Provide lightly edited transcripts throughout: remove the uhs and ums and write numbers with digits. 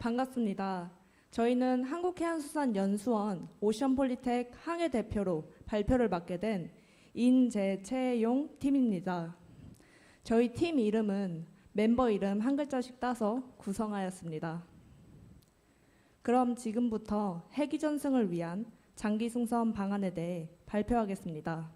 반갑습니다. 저희는 한국해양수산연수원 오션폴리텍 항해 대표로 발표를 맡게 된 인재채용 팀입니다. 저희 팀 이름은 멤버 이름 한 글자씩 따서 구성하였습니다. 그럼 지금부터 해기 전승을 위한 장기 승선 방안에 대해 발표하겠습니다.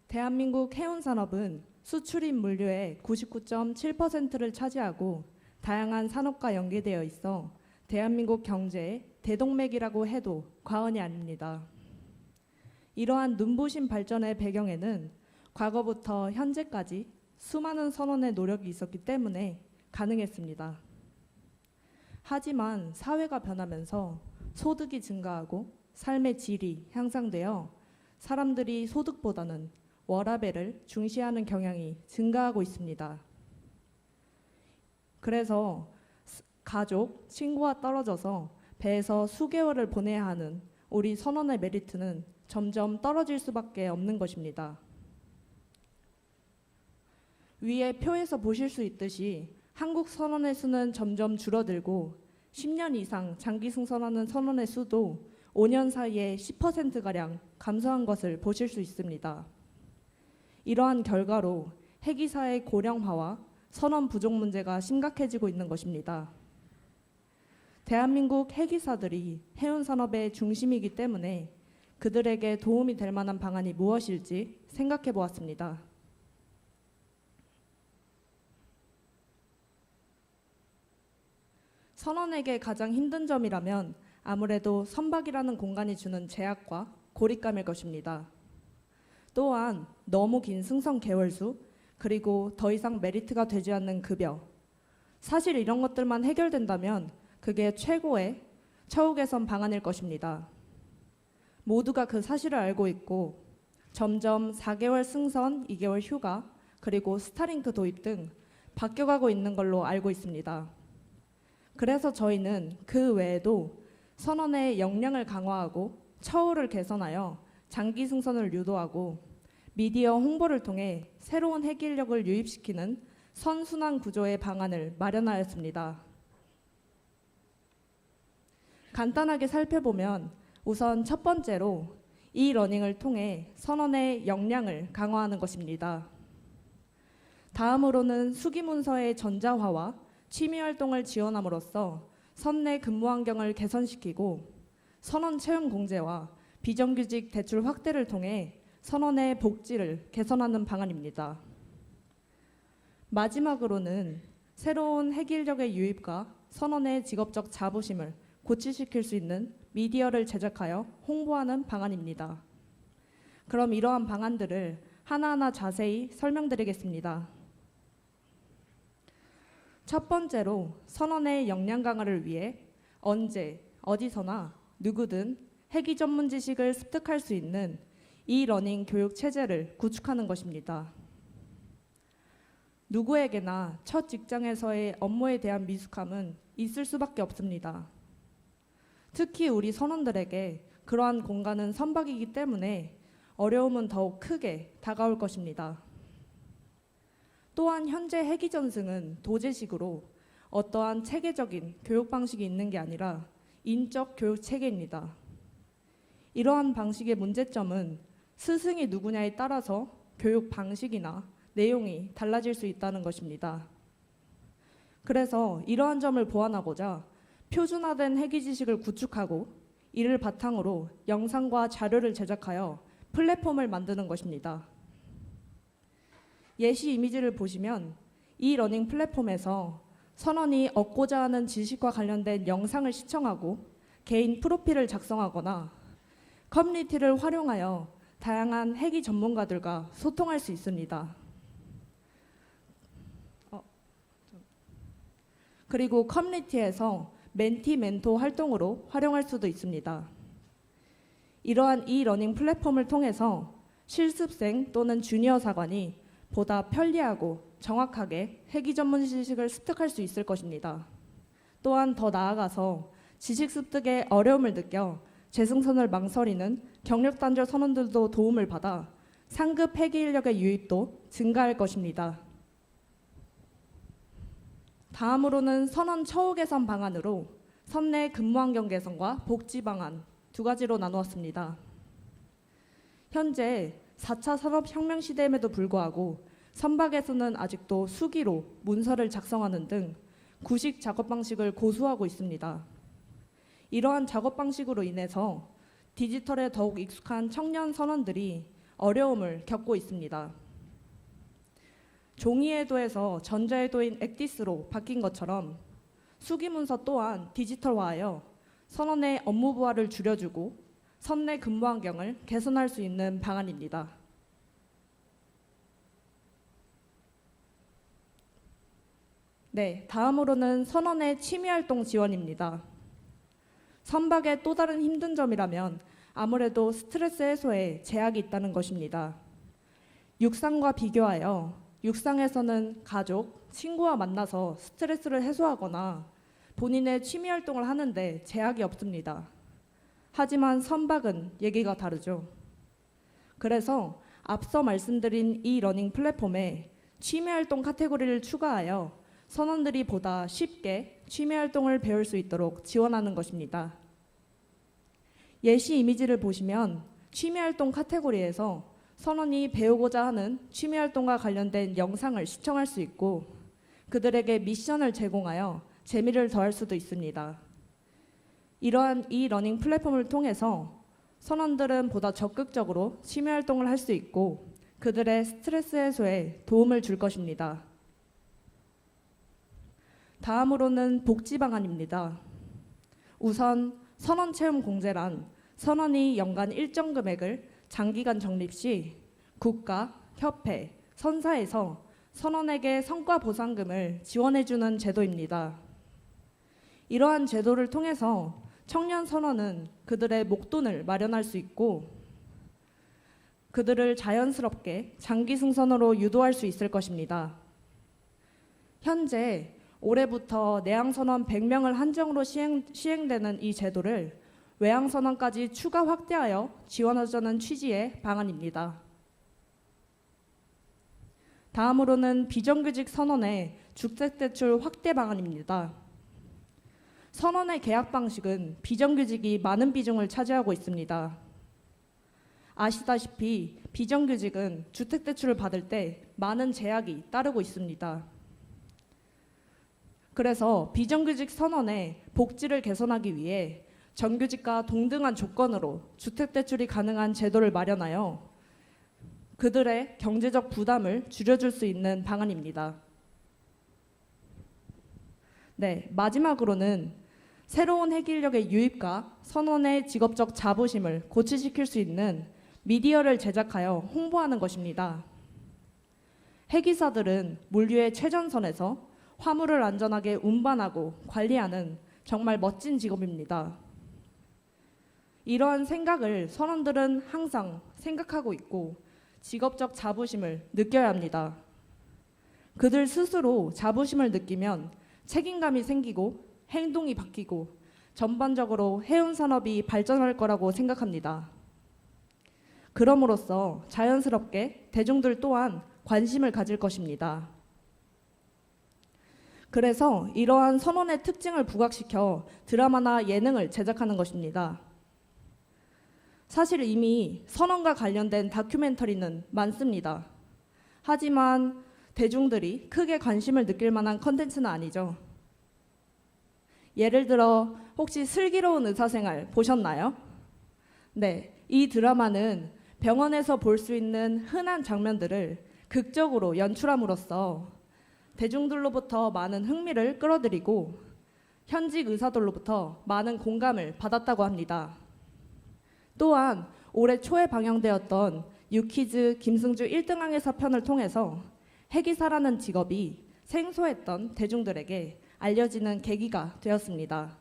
대한민국 해운산업은 수출입 물류의 99.7%를 차지하고 다양한 산업과 연계되어 있어 대한민국 경제의 대동맥이라고 해도 과언이 아닙니다. 이러한 눈부신 발전의 배경에는 과거부터 현재까지 수많은 선원의 노력이 있었기 때문에 가능했습니다. 하지만 사회가 변하면서 소득이 증가하고 삶의 질이 향상되어 사람들이 소득보다는 워라밸을 중시하는 경향이 증가하고 있습니다. 그래서 가족, 친구와 떨어져서 배에서 수개월을 보내야 하는 우리 선원의 메리트는 점점 떨어질 수밖에 없는 것입니다. 위에 표에서 보실 수 있듯이 한국 선원의 수는 점점 줄어들고 10년 이상 장기 승선하는 선원의 수도 5년 사이에 10%가량 감소한 것을 보실 수 있습니다. 이러한 결과로 해기사의 고령화와 선원 부족 문제가 심각해지고 있는 것입니다. 대한민국 해기사들이 해운산업의 중심이기 때문에 그들에게 도움이 될 만한 방안이 무엇일지 생각해 보았습니다. 선원에게 가장 힘든 점이라면 아무래도 선박이라는 공간이 주는 제약과 고립감일 것입니다. 또한 너무 긴 승선 개월수, 그리고 더 이상 메리트가 되지 않는 급여. 사실 이런 것들만 해결된다면 그게 최고의 처우 개선 방안일 것입니다. 모두가 그 사실을 알고 있고 점점 4개월 승선, 2개월 휴가, 그리고 스타링크 도입 등 바뀌어가고 있는 걸로 알고 있습니다. 그래서 저희는 그 외에도 선원의 역량을 강화하고 처우를 개선하여 장기 승선을 유도하고 미디어 홍보를 통해 새로운 해기 인력을 유입시키는 선순환 구조의 방안을 마련하였습니다. 간단하게 살펴보면 우선 첫 번째로 이 러닝을 통해 선원의 역량을 강화하는 것입니다. 다음으로는 수기문서의 전자화와 취미활동을 지원함으로써 선내 근무 환경을 개선시키고 선원 채용 공제와 비정규직 대출 확대를 통해 선원의 복지를 개선하는 방안입니다. 마지막으로는 새로운 해기 인력의 유입과 선원의 직업적 자부심을 고취시킬 수 있는 미디어를 제작하여 홍보하는 방안입니다. 그럼 이러한 방안들을 하나하나 자세히 설명드리겠습니다. 첫 번째로 선원의 역량 강화를 위해 언제, 어디서나 누구든 해기 전문 지식을 습득할 수 있는 이러닝 교육 체제를 구축하는 것입니다. 누구에게나 첫 직장에서의 업무에 대한 미숙함은 있을 수밖에 없습니다. 특히 우리 선원들에게 그러한 공간은 선박이기 때문에 어려움은 더욱 크게 다가올 것입니다. 또한 현재 해기 전승은 도제식으로 어떠한 체계적인 교육 방식이 있는 게 아니라 인적 교육 체계입니다. 이러한 방식의 문제점은 스승이 누구냐에 따라서 교육 방식이나 내용이 달라질 수 있다는 것입니다. 그래서 이러한 점을 보완하고자 표준화된 해기 지식을 구축하고 이를 바탕으로 영상과 자료를 제작하여 플랫폼을 만드는 것입니다. 예시 이미지를 보시면 이 러닝 플랫폼에서 선원이 얻고자 하는 지식과 관련된 영상을 시청하고 개인 프로필을 작성하거나 커뮤니티를 활용하여 다양한 해기 전문가들과 소통할 수 있습니다. 그리고 커뮤니티에서 멘티 멘토 활동으로 활용할 수도 있습니다. 이러한 이 러닝 플랫폼을 통해서 실습생 또는 주니어 사관이 보다 편리하고 정확하게 해기 전문 지식을 습득할 수 있을 것입니다. 또한 더 나아가서 지식 습득에 어려움을 느껴 재승선을 망설이는 경력 단절 선원들도 도움을 받아 상급 해기 인력의 유입도 증가할 것입니다. 다음으로는 선원 처우 개선 방안으로 선내 근무 환경 개선과 복지 방안 두 가지로 나누었습니다. 현재 4차 산업혁명 시대임에도 불구하고 선박에서는 아직도 수기로 문서를 작성하는 등 구식 작업 방식을 고수하고 있습니다. 이러한 작업 방식으로 인해서 디지털에 더욱 익숙한 청년 선원들이 어려움을 겪고 있습니다. 종이애도에서 전자애도인 엑디스로 바뀐 것처럼 수기문서 또한 디지털화하여 선원의 업무 부하를 줄여주고 선내 근무 환경을 개선할 수 있는 방안입니다. 네, 다음으로는 선원의 취미활동 지원입니다. 선박의 또 다른 힘든 점이라면 아무래도 스트레스 해소에 제약이 있다는 것입니다. 육상과 비교하여 육상에서는 가족, 친구와 만나서 스트레스를 해소하거나 본인의 취미활동을 하는데 제약이 없습니다. 하지만 선박은 얘기가 다르죠. 그래서 앞서 말씀드린 이 러닝 플랫폼에 취미활동 카테고리를 추가하여 선원들이 보다 쉽게 취미활동을 배울 수 있도록 지원하는 것입니다. 예시 이미지를 보시면 취미활동 카테고리에서 선원이 배우고자 하는 취미활동과 관련된 영상을 시청할 수 있고 그들에게 미션을 제공하여 재미를 더할 수도 있습니다. 이러한 이 러닝 플랫폼을 통해서 선원들은 보다 적극적으로 취미활동을 할 수 있고 그들의 스트레스 해소에 도움을 줄 것입니다. 다음으로는 복지 방안입니다. 우선 선원 채용 공제란 선원이 연간 일정 금액을 장기간 적립 시 국가, 협회, 선사에서 선원에게 성과 보상금을 지원해주는 제도입니다. 이러한 제도를 통해서 청년 선원은 그들의 목돈을 마련할 수 있고 그들을 자연스럽게 장기 승선으로 유도할 수 있을 것입니다. 현재 올해부터 내항선원 100명을 한정으로 시행되는 이 제도를 외항선원까지 추가 확대하여 지원하자는 취지의 방안입니다. 다음으로는 비정규직 선원의 주택대출 확대 방안입니다. 선원의 계약 방식은 비정규직이 많은 비중을 차지하고 있습니다. 아시다시피 비정규직은 주택대출을 받을 때 많은 제약이 따르고 있습니다. 그래서 비정규직 선원의 복지를 개선하기 위해 정규직과 동등한 조건으로 주택대출이 가능한 제도를 마련하여 그들의 경제적 부담을 줄여줄 수 있는 방안입니다. 네, 마지막으로는 새로운 핵인력의 유입과 선원의 직업적 자부심을 고취시킬 수 있는 미디어를 제작하여 홍보하는 것입니다. 해기사들은 물류의 최전선에서 화물을 안전하게 운반하고 관리하는 정말 멋진 직업입니다. 이러한 생각을 선원들은 항상 생각하고 있고 직업적 자부심을 느껴야 합니다. 그들 스스로 자부심을 느끼면 책임감이 생기고 행동이 바뀌고 전반적으로 해운 산업이 발전할 거라고 생각합니다. 그럼으로써 자연스럽게 대중들 또한 관심을 가질 것입니다. 그래서 이러한 선원의 특징을 부각시켜 드라마나 예능을 제작하는 것입니다. 사실 이미 선원과 관련된 다큐멘터리는 많습니다. 하지만 대중들이 크게 관심을 느낄 만한 컨텐츠는 아니죠. 예를 들어 혹시 슬기로운 의사생활 보셨나요? 네, 이 드라마는 병원에서 볼 수 있는 흔한 장면들을 극적으로 연출함으로써 대중들로부터 많은 흥미를 끌어들이고 현직 의사들로부터 많은 공감을 받았다고 합니다. 또한 올해 초에 방영되었던 유퀴즈 김승주 1등항에서 편을 통해서 해기사라는 직업이 생소했던 대중들에게 알려지는 계기가 되었습니다.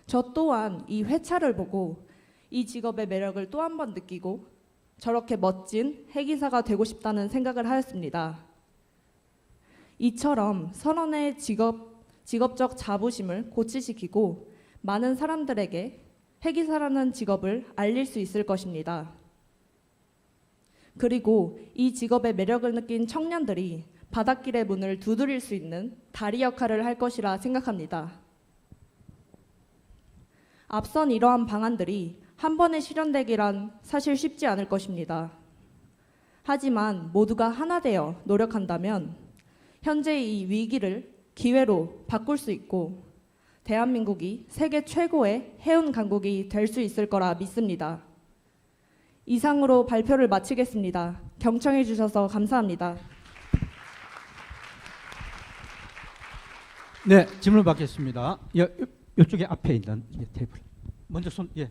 저 또한 이 회차를 보고 이 직업의 매력을 또 한 번 느끼고 저렇게 멋진 해기사가 되고 싶다는 생각을 하였습니다. 이처럼 선원의 직업적 자부심을 고취시키고 많은 사람들에게 해기사라는 직업을 알릴 수 있을 것입니다. 그리고 이 직업의 매력을 느낀 청년들이 바닷길의 문을 두드릴 수 있는 다리 역할을 할 것이라 생각합니다. 앞선 이러한 방안들이 한 번에 실현되기란 사실 쉽지 않을 것입니다. 하지만 모두가 하나 되어 노력한다면 현재의 이 위기를 기회로 바꿀 수 있고 대한민국이 세계 최고의 해운 강국이 될 수 있을 거라 믿습니다. 이상으로 발표를 마치겠습니다. 경청해 주셔서 감사합니다. 네, 질문 받겠습니다. 이쪽에 앞에 있는 테이블. 먼저 예.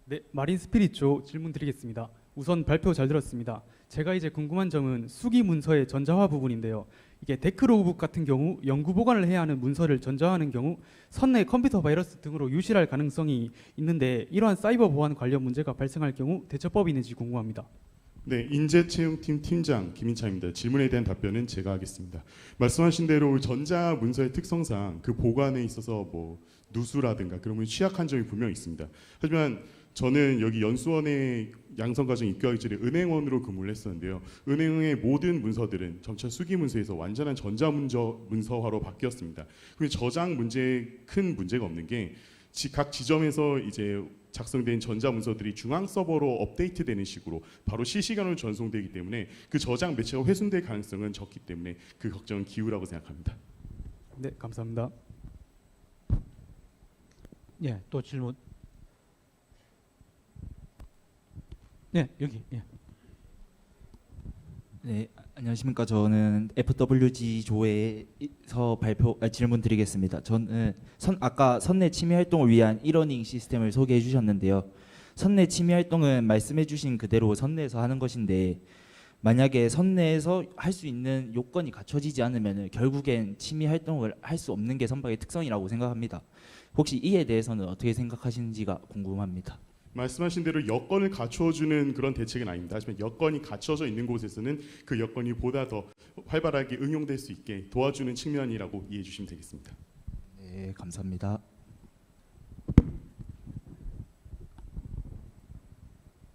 네, 마린 스피릿 쪽 질문 드리겠습니다. 우선 발표 잘 들었습니다. 제가 이제 궁금한 점은 수기 문서의 전자화 부분인데요. 이게 데크로그북 같은 경우 연구 보관을 해야 하는 문서를 전자화하는 경우 선내 컴퓨터 바이러스 등으로 유실할 가능성이 있는데 이러한 사이버 보안 관련 문제가 발생할 경우 대처법이 있는지 궁금합니다. 네, 인재채용팀 팀장 김인차입니다. 질문에 대한 답변은 제가 하겠습니다. 말씀하신 대로 전자 문서의 특성상 그 보관에 있어서 뭐 누수라든가 그런 부분이 취약한 점이 분명히 있습니다. 하지만 저는 여기 연수원에 양성과정 입교하기 전에 은행원으로 근무를 했었는데요. 은행의 모든 문서들은 점차 수기 문서에서 완전한 전자 문서화로 바뀌었습니다. 그리고 저장 문제 큰 문제가 없는 게 각 지점에서 이제 작성된 전자 문서들이 중앙 서버로 업데이트되는 식으로 바로 실시간으로 전송되기 때문에 그 저장 매체가 훼손될 가능성은 적기 때문에 그 걱정은 기우라고 생각합니다. 네, 감사합니다. 예, 또 질문. 네, 여기. 예. 네, 안녕하십니까. 저는 FWG 조회에서 질문 드리겠습니다. 저는 아까 선내 침해 활동을 위한 이러닝 시스템을 소개해 주셨는데요. 선내 침해 활동은 말씀해 주신 그대로 선내에서 하는 것인데 만약에 선내에서 할 수 있는 요건이 갖춰지지 않으면 결국엔 침해 활동을 할 수 없는 게 선박의 특성이라고 생각합니다. 혹시 이에 대해서는 어떻게 생각하시는지가 궁금합니다. 말씀하신 대로 여건을 갖춰주는 그런 대책은 아닙니다. 하지만 여건이 갖춰져 있는 곳에서는 그 여건이 보다 더 활발하게 응용될 수 있게 도와주는 측면이라고 이해해 주시면 되겠습니다. 네, 감사합니다.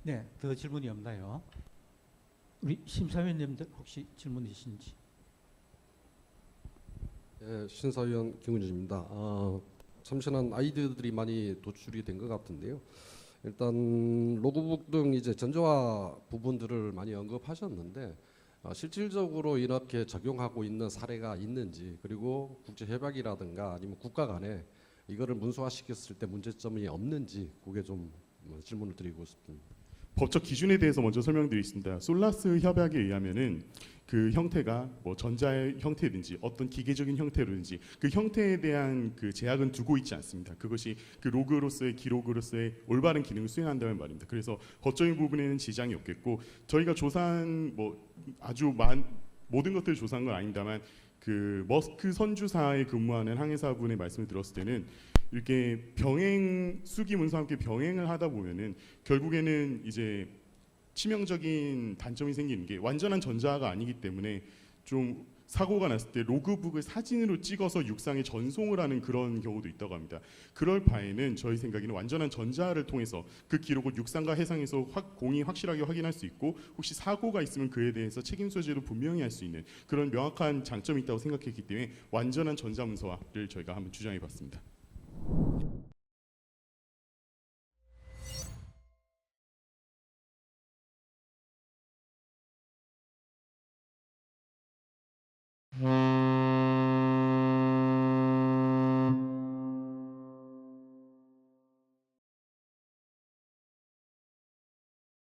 네, 더 질문이 없나요? 우리 심사위원님들 혹시 질문 있으신지? 네, 신사위원 김은준입니다. 참신한 아이디어들이 많이 도출이 된 것 같은데요. 일단 로그북 등 이제 전자화 부분들을 많이 언급하셨는데 실질적으로 이렇게 적용하고 있는 사례가 있는지, 그리고 국제 협약이라든가 아니면 국가 간에 이거를 문서화시켰을 때 문제점이 없는지 그게 좀 질문을 드리고 싶습니다. 법적 기준에 대해서 먼저 설명드리겠습니다. 솔라스 협약에 의하면은 그 형태가 뭐 전자의 형태든지 어떤 기계적인 형태로든지 그 형태에 대한 그 제약은 두고 있지 않습니다. 그것이 그 로그로서의 기록으로서의 올바른 기능을 수행한다는 말입니다. 그래서 법적인 부분에는 지장이 없겠고 저희가 조사한 뭐 아주 모든 것들을 조사한 건 아닙니다만 그 머스크 선주사에 근무하는 항해사분의 말씀을 들었을 때는 이렇게 수기 문서와 함께 병행을 하다 보면은 결국에는 이제 치명적인 단점이 생기는 게 완전한 전자화가 아니기 때문에 좀 사고가 났을 때 로그북을 사진으로 찍어서 육상에 전송을 하는 그런 경우도 있다고 합니다. 그럴 바에는 저희 생각에는 완전한 전자화를 통해서 그 기록을 육상과 해상에서 공이 확실하게 확인할 수 있고 혹시 사고가 있으면 그에 대해서 책임 소재도 분명히 할 수 있는 그런 명확한 장점이 있다고 생각했기 때문에 완전한 전자 문서화를 저희가 한번 주장해 봤습니다.